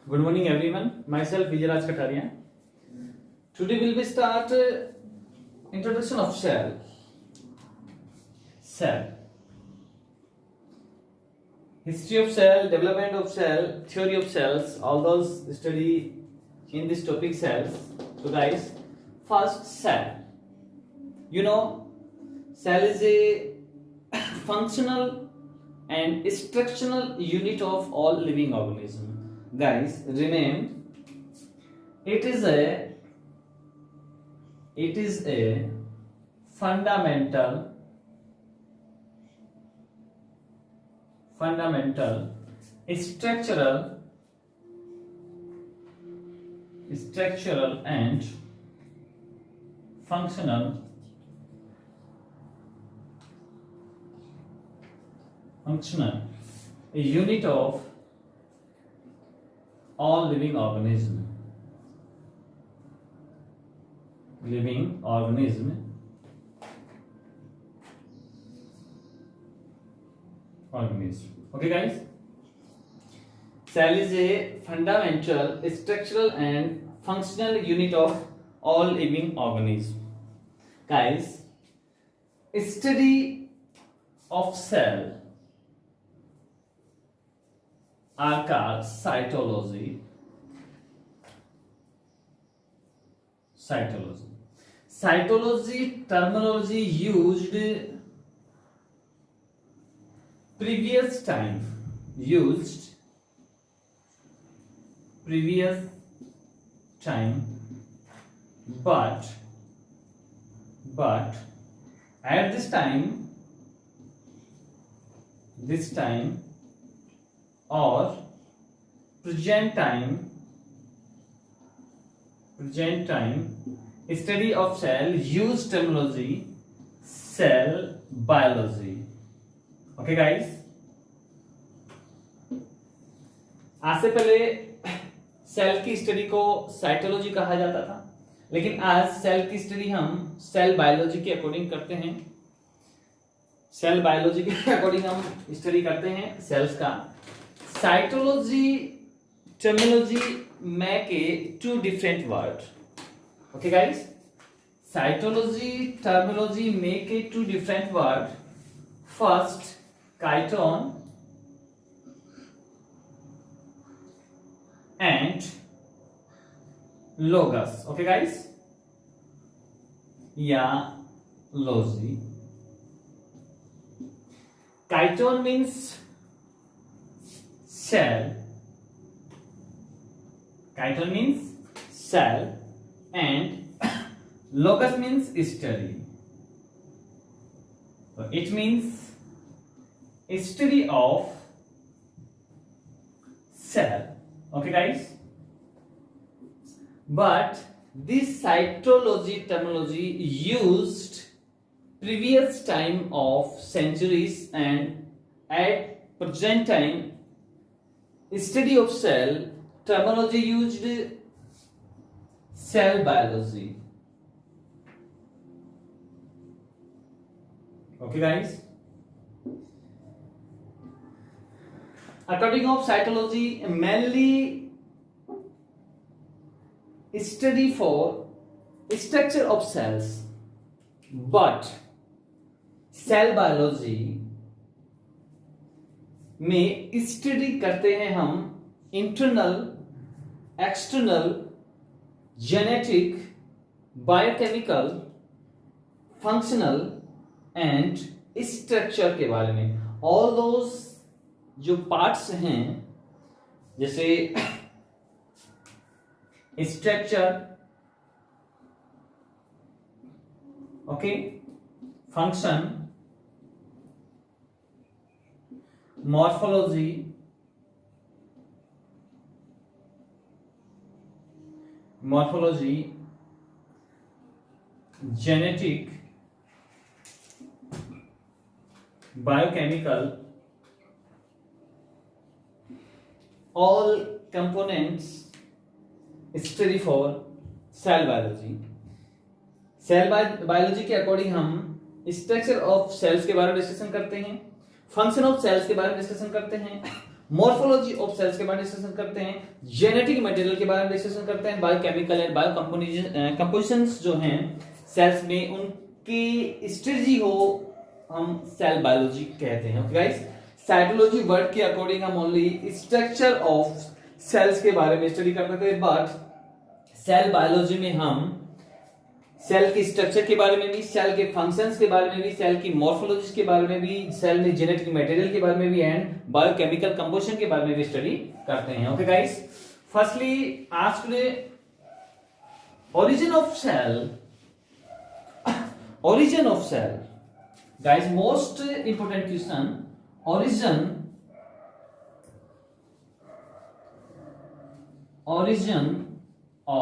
Good morning, everyone. Myself Vijayaraj Kataria. Today we'll be start introduction of cell. Cell. History of cell, development of cell, theory of cells. All those study in this topic cells. So guys, first cell. You know, cell is a functional and structural unit of all living organisms. Guys, remember, it is a fundamental structural and functional a unit of all living organism okay guys, cell is a fundamental structural and functional unit of all living organism. Guys, study of cell are called cytology. Cytology terminology used previous time, but at this time or present time study of cell use terminology cell biology. Okay guys, आज से पहले cell की study को cytology कहा जाता था, लेकिन आज सेल की स्टडी हम सेल बायोलॉजी के अकॉर्डिंग करते हैं। सेल बायोलॉजी के अकॉर्डिंग हम स्टडी करते हैं सेल्स का। Cytology terminology make a two different word. Okay guys, cytology terminology make a two different word. First, chiton and logos. Okay guys, yeah, logy. Chiton means cell. Chiton means cell and locus means study. So it means study of cell. Okay guys? But this cytology terminology used previous time of centuries and at present time study of cell terminology used cell biology. Okay guys, according of cytology mainly study for structure of cells, but cell biology में study करते हैं हम internal, external, genetic, biochemical, functional and structure के बारे में। All those जो parts हैं जैसे structure, okay, function, morphology, genetic, biochemical, all components study for cell biology. Cell biology के अकॉर्डिंग हम स्ट्रक्चर ऑफ सेल्स के बारे में डिस्कशन करते हैं, फंक्शन ऑफ सेल्स के बारे में डिस्कशन करते हैं, मॉर्फोलॉजी ऑफ सेल्स के बारे में डिस्कशन करते हैं, जेनेटिक मटेरियल के बारे में डिस्कशन करते हैं, बायोकेमिकल एंड बायो कंपोजिशंस जो हैं सेल्स में उनकी स्ट्रेटजी हो हम सेल बायोलॉजी कहते हैं। ओके गाइस, साइटोलॉजी वर्ड के अकॉर्डिंग हम ओनली स्ट्रक्चर ऑफ सेल्स के बारे में स्टडी करते थे, बट सेल बायोलॉजी में हम सेल के स्ट्रक्चर के बारे में भी, सेल के फंक्शंस के बारे में भी, सेल की मॉर्फोलॉजी के बारे में भी, सेल में जेनेटिक मटेरियल के बारे में भी एंड बायोकेमिकल कंपोजिशन के बारे में भी स्टडी करते हैं। ओके गाइस, फर्स्टली आज today origin of cell guys, most important question, origin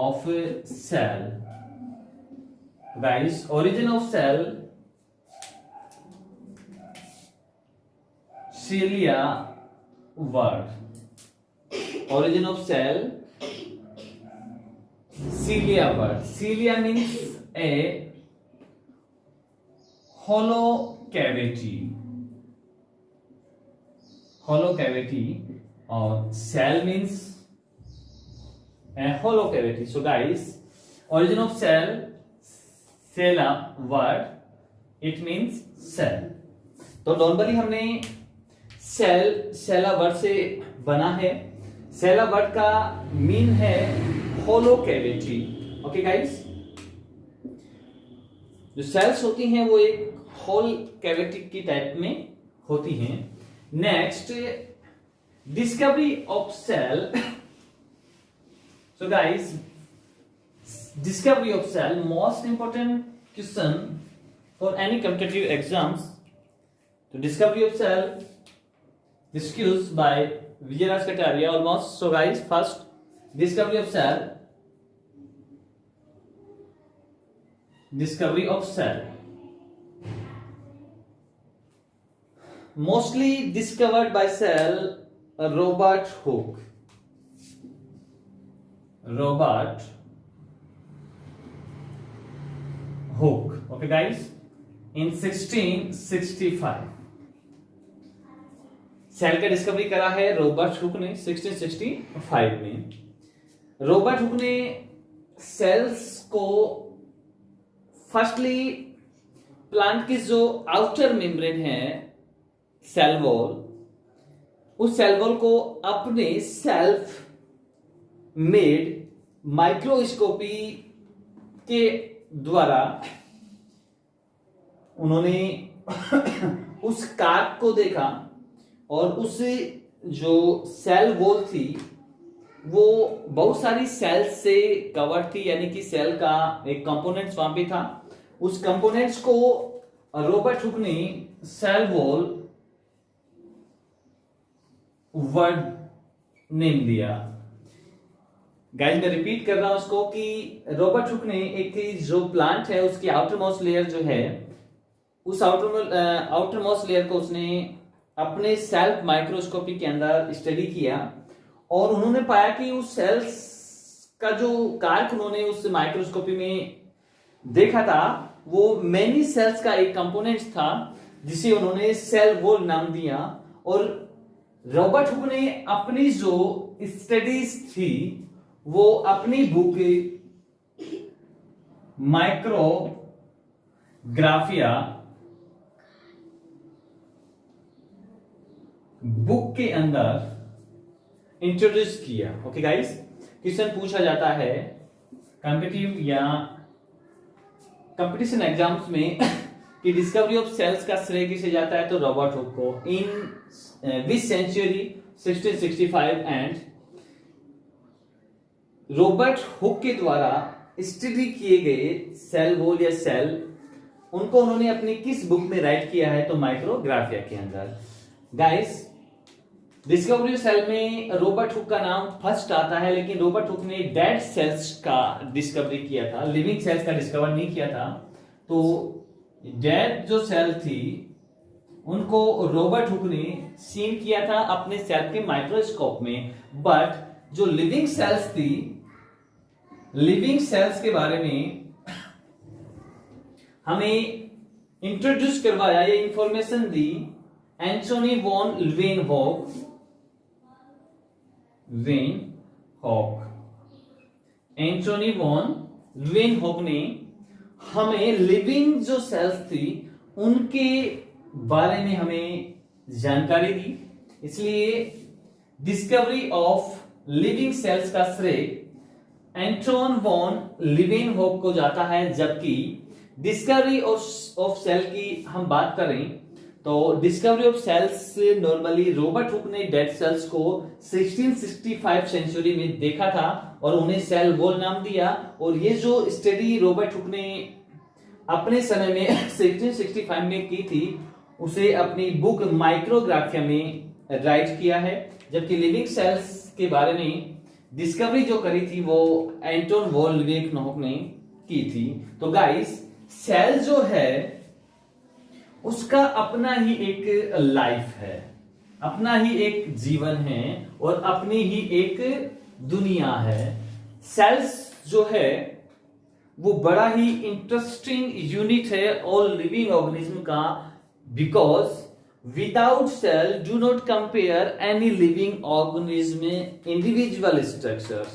of cell guys, origin of cell, cilia word, origin of cell, cilia word. Cilia means a hollow cavity or cell means a hollow cavity. So guys, origin of cell, cella word, it means cell. तो normally हमने सेला word से बना है। सेला word का mean है होलो cavity. Okay guys, जो sales होती हैं वो एक होल कैविटी की टाइप में होती हैं। Next, discovery of cell. So guys, discovery of cell, most important question for any competitive exams. So discovery of cell discussed by Vijayaraj Kataria almost. So guys, first discovery of cell, mostly discovered by cell Robert Hooke. Okay guys, in 1665 cell का discovery करा है Robert Hooke ने 1665 में। Robert Hooke ने sales को firstly plant की जो outer membrane है सेल वॉल, उस सेल वॉल को अपने सेल्फ मेड माइक्रोस्कोपी के द्वारा उन्होंने उस कार्क को देखा और उस जो सेल वॉल थी वो बहुत सारी सेल्स से कवर थी, यानी कि सेल का एक कंपोनेंट्स वहां पे था। उस कंपोनेंट्स को रॉबर्ट हुक ने सेल वॉल वर्ड नेम दिया। गाइस, मैं रिपीट कर रहा हूं उसको कि रॉबर्ट हुक ने एक जो प्लांट है उसकी आउटर मोस्ट लेयर जो है, उस आउटर मोस्ट लेयर को उसने अपने सेल्फ माइक्रोस्कोपी के अंदर स्टडी किया और उन्होंने पाया कि उस सेल्स का जो कार्क उन्होंने उस माइक्रोस्कोपी में देखा था वो मेनी सेल्स का एक कंपोनेंट था जिसे उन्होंने सेल वॉल नाम दिया। और रॉबर्ट हुक ने अपनी जो स्टडीज थी वो अपनी बुक माइक्रोग्राफिया बुक के अंदर इंट्रोड्यूस किया। ओके गाइस, क्वेश्चन पूछा जाता है कॉम्पिटिटिव या कंपटीशन एग्जाम्स में कि डिस्कवरी ऑफ सेल्स का श्रेय किसे जाता है, तो रॉबर्ट हुक को। इन विच सेंचुरी, 1665, एंड रॉबर्ट हुक के द्वारा स्टडी किए गए सेल वॉल या सेल, उनको उन्होंने अपनी किस बुक में राइट किया है, तो माइक्रोग्राफिया के अंदर। गाइस, डिस्कवरी सेल में रॉबर्ट हुक का नाम फर्स्ट आता है, लेकिन रॉबर्ट हुक ने डेड सेल्स का डिस्कवरी किया था, लिविंग सेल्स का डिस्कवर नहीं किया था। तो डेड जो सेल थी उनको रॉबर्ट हुक ने सीन किया था अपने सेल के माइक्रोस्कोप में, बट जो लिविंग सेल्स थी, लिविंग सेल्स के बारे में हमें इंट्रोड्यूस करवाया, ये इंफॉर्मेशन दी Antonie von Leeuwenhoek van Hoek. Antonie von van Hoek ने हमें लिविंग जो सेल्स थी उनके बारे में हमें जानकारी दी, इसलिए डिस्कवरी ऑफ लिविंग सेल्स का श्रेय एंटोन वॉन लीवेनहॉक को जाता है। जबकि डिस्कवरी ऑफ सेल की हम बात करें तो discovery of cells normally Robert Hooke ने डेड सेल्स को 1665 सेंचुरी में देखा था और उन्हें सेल वॉल नाम दिया। और ये जो स्टडी रॉबर्ट हुक ने अपने समय में 1665 में की थी उसे अपनी बुक माइक्रोग्राफिया में राइट किया है। जबकि लिविंग सेल्स के बारे में डिस्कवरी जो करी थी वो एंटोन वॉन लीवेनहॉक ने की थी। तो गाइस सेल जो है उसका अपना ही एक लाइफ है, अपना ही एक जीवन है और अपनी ही एक दुनिया है। सेल्स जो है वो बड़ा ही इंटरेस्टिंग यूनिट है ऑल लिविंग ऑर्गेनिज्म का, because without cell do not compare any living organism individual structures।